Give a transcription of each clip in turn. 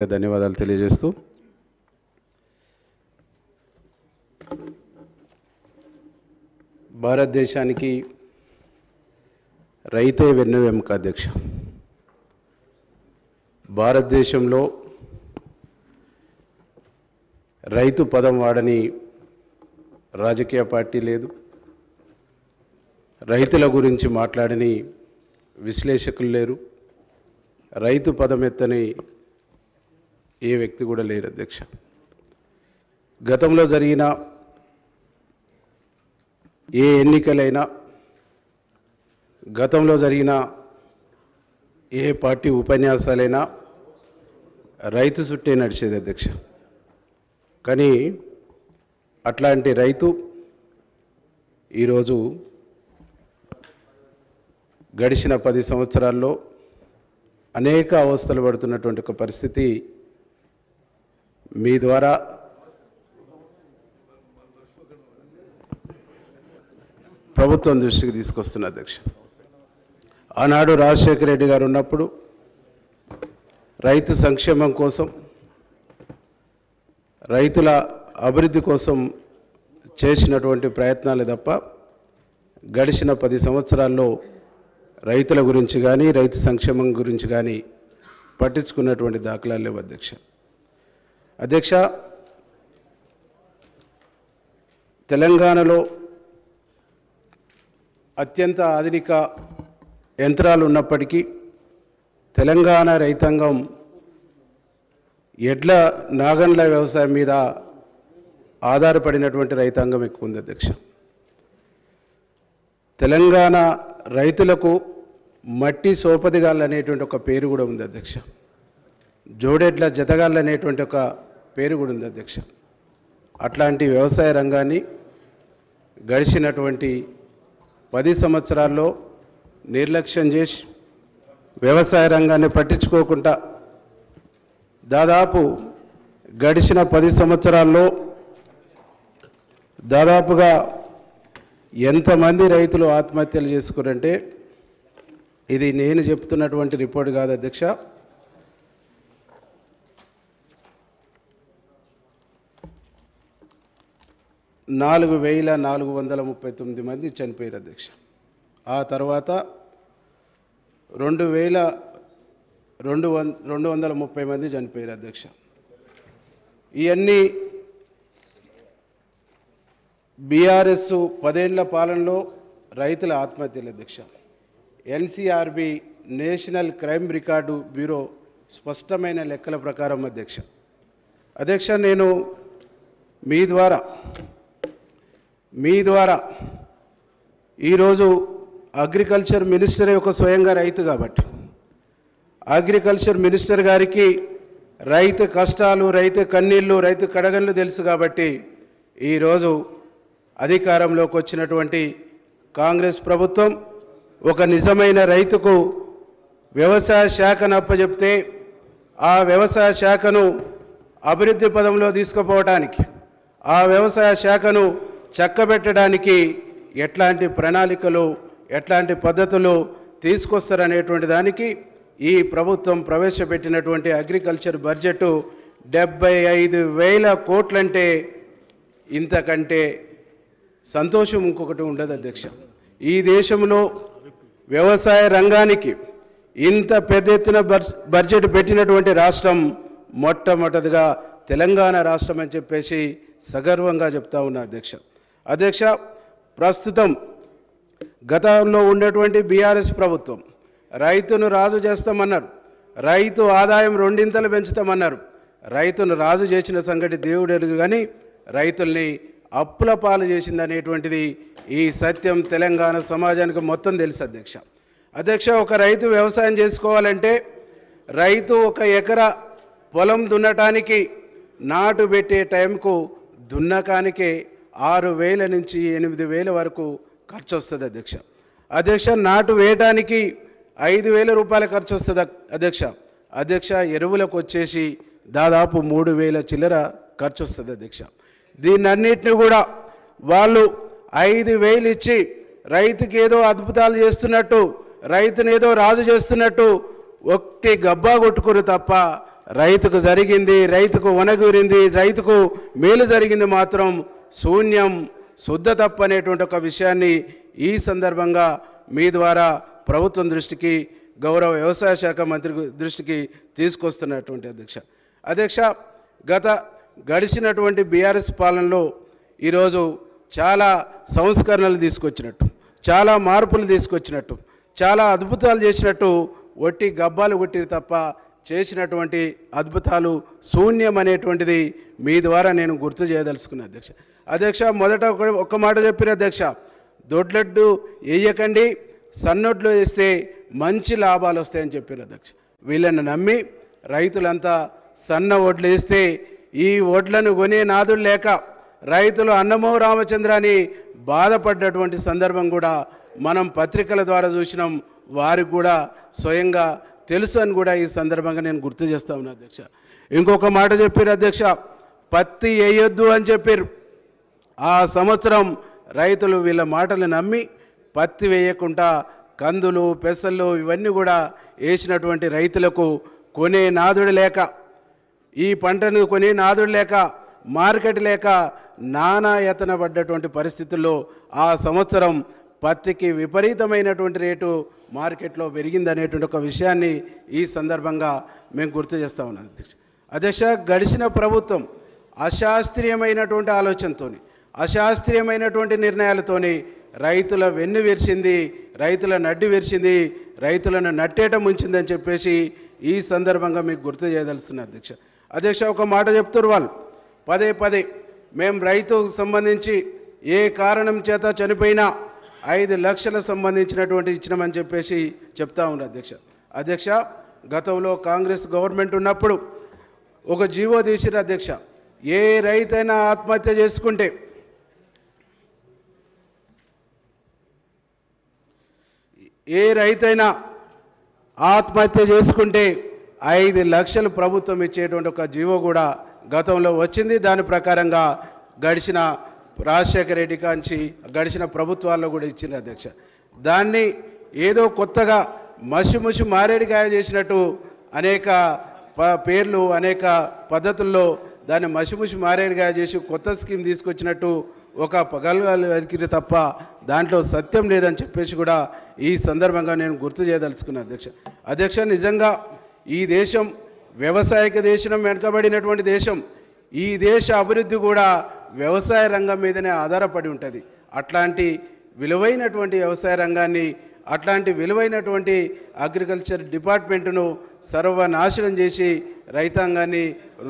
ధన్యవాదాలు తెలియజేస్తూ భారతదేశానికి రైతే వెన్నెముక అధ్యక్ష. భారతదేశంలో రైతు పదం వాడని రాజకీయ పార్టీ లేదు, రైతుల గురించి మాట్లాడని విశ్లేషకులు లేరు, రైతు పదం ఎత్తని ఏ వ్యక్తి కూడా లేరు అధ్యక్ష. గతంలో జరిగిన ఏ ఎన్నికలైనా, గతంలో జరిగిన ఏ పార్టీ ఉపన్యాసాలైనా రైతు చుట్టే నడిచేది అధ్యక్ష. కానీ అట్లాంటి రైతు ఈరోజు గడిచిన 10 సంవత్సరాల్లో అనేక అవస్థలు పడుతున్నటువంటి ఒక పరిస్థితి మీ ద్వారా ప్రభుత్వం దృష్టికి తీసుకొస్తున్న అధ్యక్ష. ఆనాడు రాజశేఖర రెడ్డి గారు ఉన్నప్పుడు రైతు సంక్షేమం కోసం, రైతుల అభివృద్ధి కోసం చేసినటువంటి ప్రయత్నాలు తప్ప గడిచిన 10 సంవత్సరాల్లో రైతుల గురించి కానీ, రైతు సంక్షేమం గురించి కానీ పట్టించుకున్నటువంటి దాఖలాలు లేవు అధ్యక్ష. తెలంగాణలో అత్యంత ఆధునిక యంత్రాలు ఉన్నప్పటికీ తెలంగాణ రైతాంగం ఎడ్ల నాగన్ల వ్యవసాయం మీద ఆధారపడినటువంటి రైతాంగం ఎక్కువ ఉంది అధ్యక్ష. తెలంగాణ రైతులకు మట్టి సోపదిగాళ్ళు అనేటువంటి ఒక పేరు కూడా ఉంది అధ్యక్ష. జోడెడ్ల జతగాళ్ళు అనేటువంటి ఒక పేరు కూడా ఉంది అధ్యక్ష. అట్లాంటి వ్యవసాయ రంగాన్ని గడిచినటువంటి 10 సంవత్సరాల్లో నిర్లక్ష్యం చేసి వ్యవసాయ రంగాన్ని పట్టించుకోకుండా దాదాపు గడిచిన 10 సంవత్సరాల్లో దాదాపుగా ఎంతమంది రైతులు ఆత్మహత్యలు చేసుకున్నారంటే, ఇది నేను చెప్తున్నటువంటి రిపోర్ట్ కాదు అధ్యక్ష, 4,439 మంది చనిపోయారు అధ్యక్ష. ఆ తర్వాత 2,230 మంది చనిపోయారు అధ్యక్ష. ఇవన్నీ బీఆర్ఎస్ 10 ఏళ్ల పాలనలో రైతుల ఆత్మహత్యలు అధ్యక్ష. NCRB national crime record bureau స్పష్టమైన లెక్కల ప్రకారం అధ్యక్ష నేను మీ ద్వారా ఈరోజు అగ్రికల్చర్ మినిస్టరే ఒక స్వయంగా రైతు కాబట్టి అగ్రికల్చర్ మినిస్టర్ గారికి రైతు కష్టాలు, రైతు కన్నీళ్ళు, రైతు కడగన్లు తెలుసు కాబట్టి ఈరోజు అధికారంలోకి వచ్చినటువంటి కాంగ్రెస్ ప్రభుత్వం ఒక నిజమైన రైతుకు వ్యవసాయ శాఖను అప్పచెప్తే ఆ వ్యవసాయ శాఖను అభివృద్ధి పదంలో తీసుకుపోవడానికి, ఆ వ్యవసాయ శాఖను చక్కబెట్టడానికి ఎట్లాంటి ప్రణాళికలు, ఎట్లాంటి పద్ధతులు తీసుకొస్తారనేటువంటి దానికి ఈ ప్రభుత్వం ప్రవేశపెట్టినటువంటి అగ్రికల్చర్ బడ్జెట్ 75,000 కోట్లంటే ఇంతకంటే సంతోషం ఇంకొకటి ఉండదు అధ్యక్ష. ఈ దేశంలో వ్యవసాయ రంగానికి ఇంత పెద్ద ఎత్తున బడ్జెట్ పెట్టినటువంటి రాష్ట్రం మొట్టమొదటిగా తెలంగాణ రాష్ట్రం అని చెప్పేసి సగర్వంగా చెప్తా ఉన్నా అధ్యక్ష. ప్రస్తుతం గతంలో ఉన్నటువంటి బీఆర్ఎస్ ప్రభుత్వం రైతును రాజు చేస్తామన్నారు, రైతు ఆదాయం 2 పెంచుతామన్నారు. రైతును రాజు చేసిన సంగతి దేవుడు ఎరుగు, కానీ రైతుల్ని అప్పుల పాలు చేసిందనేటువంటిది ఈ సత్యం తెలంగాణ సమాజానికి మొత్తం తెలుసు అధ్యక్ష. ఒక రైతు వ్యవసాయం చేసుకోవాలంటే రైతు 1 ఎకరా పొలం దున్నటానికి నాటు పెట్టే టైంకు దున్నకానికే 6,000 నుంచి 8,000 వరకు ఖర్చు వస్తుంది అధ్యక్ష. నాటు వేయటానికి 5,000 రూపాయల ఖర్చు వస్తుంది అధ్యక్ష. ఎరువులకు వచ్చేసి దాదాపు 3,000 చిల్లర ఖర్చు వస్తుంది అధ్యక్ష. దీన్నన్నిటిని కూడా వాళ్ళు 5,000 ఇచ్చి రైతుకి ఏదో అద్భుతాలు చేస్తున్నట్టు, రైతుని ఏదో రాజు చేస్తున్నట్టు ఒట్టి గబ్బా కొట్టుకుని తప్ప రైతుకు జరిగింది, రైతుకు వనగూరింది, రైతుకు మేలు జరిగింది మాత్రం శూన్యం, శుద్ధ తప్పు అనేటువంటి ఒక విషయాన్ని ఈ సందర్భంగా మీ ద్వారా ప్రభుత్వం దృష్టికి, గౌరవ వ్యవసాయ శాఖ మంత్రి దృష్టికి తీసుకొస్తున్నటువంటి అధ్యక్ష గడిచినటువంటి బీఆర్ఎస్ పాలనలో ఈరోజు చాలా సంస్కరణలు తీసుకొచ్చినట్టు, చాలా మార్పులు తీసుకొచ్చినట్టు, చాలా అద్భుతాలు చేసినట్టు ఒట్టి గబ్బాలు కొట్టిరు తప్ప చేసినటువంటి అద్భుతాలు శూన్యం అనేటువంటిది మీ ద్వారా నేను గుర్తు చేయదలుచుకున్నా అధ్యక్ష మొదట ఒక్క మాట చెప్పిన అధ్యక్ష, దొడ్లడ్డు వేయకండి, సన్నొడ్లు వేస్తే మంచి లాభాలు వస్తాయని చెప్పారు అధ్యక్ష. వీళ్ళని నమ్మి రైతులంతా సన్న ఒడ్లు వేస్తే ఈ ఒడ్లను కొనే నాదులు లేక రైతులు అన్నమో రామచంద్ర అని బాధపడ్డటువంటి సందర్భం కూడా మనం పత్రికల ద్వారా చూసినాం. వారికి కూడా స్వయంగా తెలుసు అని కూడా ఈ సందర్భంగా నేను గుర్తు చేస్తా ఉన్నా అధ్యక్ష. ఇంకొక మాట చెప్పారు అధ్యక్ష, పత్తి వేయొద్దు అని చెప్పారు. ఆ సంవత్సరం రైతులు వీళ్ళ మాటలు నమ్మి పత్తి వేయకుండా కందులు, పెసళ్ళు ఇవన్నీ కూడా వేసినటువంటి రైతులకు కొనే నాదుడు లేక, ఈ పంటను కొనే నాదుడు లేక, మార్కెట్ లేక నానా యతన పడ్డటువంటి పరిస్థితుల్లో ఆ సంవత్సరం పత్తికి విపరీతమైనటువంటి రేటు మార్కెట్లో పెరిగిందనేటువంటి ఒక విషయాన్ని ఈ సందర్భంగా మేము గుర్తు చేస్తూ ఉన్నాం అధ్యక్ష. గడిచిన ప్రభుత్వం అశాస్త్రీయమైనటువంటి ఆలోచనతోని, అశాస్త్రీయమైనటువంటి నిర్ణయాలతోని రైతుల వెన్ను విరిచింది, రైతుల నడ్డి విరిచింది, రైతులను నట్టేట ముంచిందని చెప్పేసి ఈ సందర్భంగా మీకు గుర్తు చేయదలుస్తున్నా అధ్యక్ష. ఒక మాట చెప్తారు వాళ్ళు పదే మేము రైతుకు సంబంధించి ఏ కారణం చేత చనిపోయినా 5 లక్షలకు సంబంధించినటువంటి ఇచ్చినామని చెప్పేసి చెప్తా ఉన్నారు అధ్యక్ష. గతంలో కాంగ్రెస్ గవర్నమెంట్ ఉన్నప్పుడు ఒక జీవో తీసిరు అధ్యక్ష, ఏ రైతైనా ఆత్మహత్య చేసుకుంటే ఏ రైతైనా ఆత్మహత్య చేసుకుంటే 5 లక్షలు ప్రభుత్వం ఇచ్చేటువంటి ఒక జీవో కూడా గతంలో వచ్చింది. దాని ప్రకారంగా గడిచిన రాజశేఖర రెడ్డి కాంచి గడిచిన ప్రభుత్వాల్లో కూడా ఇచ్చింది అధ్యక్ష. దాన్ని ఏదో కొత్తగా మసి మారేడుకాయ చేసినట్టు అనేక పేర్లు, అనేక పద్ధతుల్లో దాన్ని మసి మారేడుకాయ చేసి కొత్త స్కీమ్ తీసుకొచ్చినట్టు ఒక పగలకి తప్ప దాంట్లో సత్యం లేదని చెప్పేసి కూడా ఈ సందర్భంగా నేను గుర్తు చేయదలుచుకున్నా అధ్యక్ష. నిజంగా ఈ దేశం వ్యవసాయక దేశం, వెనుకబడినటువంటి దేశం. ఈ దేశ అభివృద్ధి కూడా వ్యవసాయ రంగం మీదనే ఆధారపడి ఉంటుంది. అట్లాంటి విలువైనటువంటి వ్యవసాయ రంగాన్ని, అట్లాంటి విలువైనటువంటి అగ్రికల్చర్ డిపార్ట్మెంటును సర్వనాశనం చేసి రైతాంగాన్ని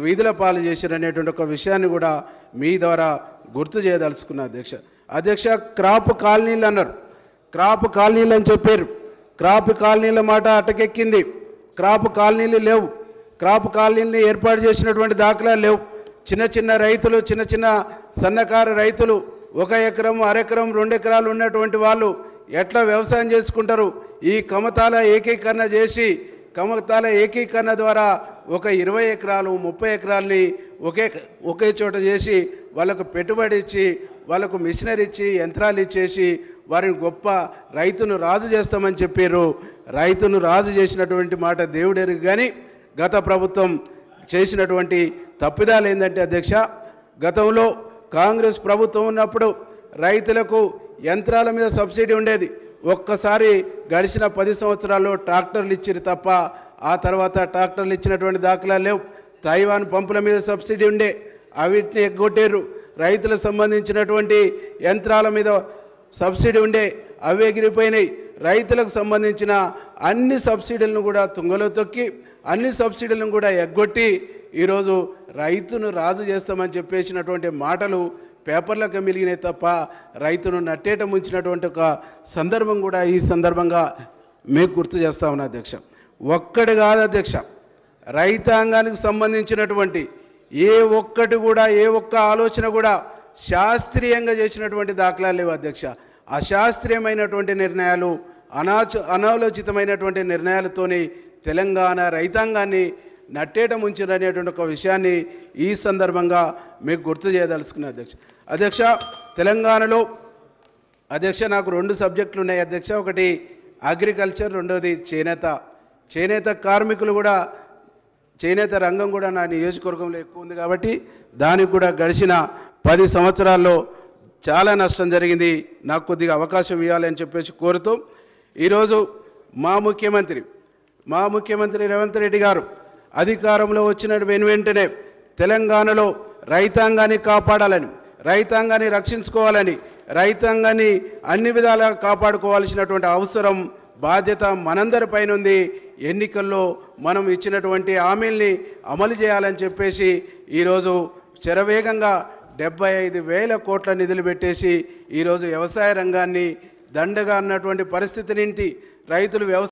వీధుల పాలు చేశారనేటువంటి ఒక విషయాన్ని కూడా మీ ద్వారా గుర్తు చేయదలుచుకున్నా అధ్యక్ష. క్రాప్ కాలనీలు అన్నారు, క్రాప్ కాలనీలు అని చెప్పారు. క్రాప్ కాలనీల మాట అటకెక్కింది. క్రాప్ కాలనీలు లేవు. క్రాప్ కాలనీని ఏర్పాటు చేసినటువంటి దాఖలాలు లేవు. చిన్న రైతులు, చిన్న సన్నకారు రైతులు 1 ఎకరం, అరెకరం, 2 ఎకరాలు ఉన్నటువంటి వాళ్ళు ఎట్లా వ్యవసాయం చేసుకుంటారు? ఈ కమతాల ఏకీకరణ చేసి, కమతాల ఏకీకరణ ద్వారా ఒక 20 ఎకరాలు, 30 ఎకరాలని ఒకే చోట చేసి వాళ్ళకు పెట్టుబడి ఇచ్చి, వాళ్ళకు మిషనరీ ఇచ్చి, యంత్రాలు ఇచ్చేసి వారిని గొప్ప రైతును రాజు చేస్తామని చెప్పారు. రైతును రాజు చేసినటువంటి మాట దేవుడెరుగు. కానీ గత ప్రభుత్వం చేసినటువంటి తప్పిదాలు ఏంటంటే అధ్యక్ష, గతంలో కాంగ్రెస్ ప్రభుత్వం ఉన్నప్పుడు రైతులకు యంత్రాల మీద సబ్సిడీ ఉండేది. ఒక్కసారి గడిచిన 10 సంవత్సరాల్లో ట్రాక్టర్లు ఇచ్చిరు తప్ప ఆ తర్వాత ట్రాక్టర్లు ఇచ్చినటువంటి దాఖలాలు లేవు. తైవాన్ పంపుల మీద సబ్సిడీ ఉండే, అవిటిని ఎగ్గొట్టారు. రైతులకు సంబంధించినటువంటి యంత్రాల మీద సబ్సిడీ ఉండే, అవి ఎగిరిపోయినాయి. రైతులకు సంబంధించిన అన్ని సబ్సిడీలను కూడా తుంగలో తొక్కి, అన్ని సబ్సిడీలను కూడా ఎగ్గొట్టి ఈరోజు రైతును రాజు చేస్తామని చెప్పేసినటువంటి మాటలు పేపర్లకు మిలిగినాయి తప్ప రైతును నట్టేట ముంచినటువంటి ఒక సందర్భం కూడా ఈ సందర్భంగా మీకు గుర్తు చేస్తా ఉన్నా అధ్యక్ష. ఒక్కటి కాదు అధ్యక్ష, రైతాంగానికి సంబంధించినటువంటి ఏ ఒక్క ఆలోచన కూడా శాస్త్రీయంగా చేసినటువంటి దాఖలాలు లేవు అధ్యక్ష. అశాస్త్రీయమైనటువంటి నిర్ణయాలు, అనాలోచితమైనటువంటి నిర్ణయాలతోని తెలంగాణ రైతాంగాన్ని నట్టేట ముంచిననేటువంటి ఒక విషయాన్ని ఈ సందర్భంగా మీకు గుర్తు చేయదలుచుకున్నా అధ్యక్ష. తెలంగాణలో అధ్యక్ష నాకు 2 సబ్జెక్టులు ఉన్నాయి అధ్యక్ష. ఒకటి అగ్రికల్చర్, రెండోది చేనేత. చేనేత కార్మికులు కూడా చేనేత రంగం కూడా నా నియోజకవర్గంలో ఎక్కువ ఉంది కాబట్టి దానికి కూడా గడిచిన 10 సంవత్సరాల్లో చాలా నష్టం జరిగింది. నాకు కొద్దిగా అవకాశం ఇవ్వాలని చెప్పేసి కోరుతూ ఈరోజు మా ముఖ్యమంత్రి రేవంత్ రెడ్డి గారు అధికారంలో వచ్చిన వెంటనే తెలంగాణలో రైతాంగాన్ని కాపాడాలని, రైతాంగాన్ని రక్షించుకోవాలని, రైతాంగాన్ని అన్ని విధాలుగా కాపాడుకోవాల్సినటువంటి అవసరం బాధ్యత మనందరిపైన ఉంది. ఎన్నికల్లో మనం ఇచ్చినటువంటి హామీల్ని అమలు చేయాలని చెప్పేసి ఈరోజు శరవేగంగా 75,000 కోట్ల నిధులు పెట్టేసి ఈరోజు వ్యవసాయ రంగాన్ని దండగా అన్నటువంటి పరిస్థితి నుండి రైతులు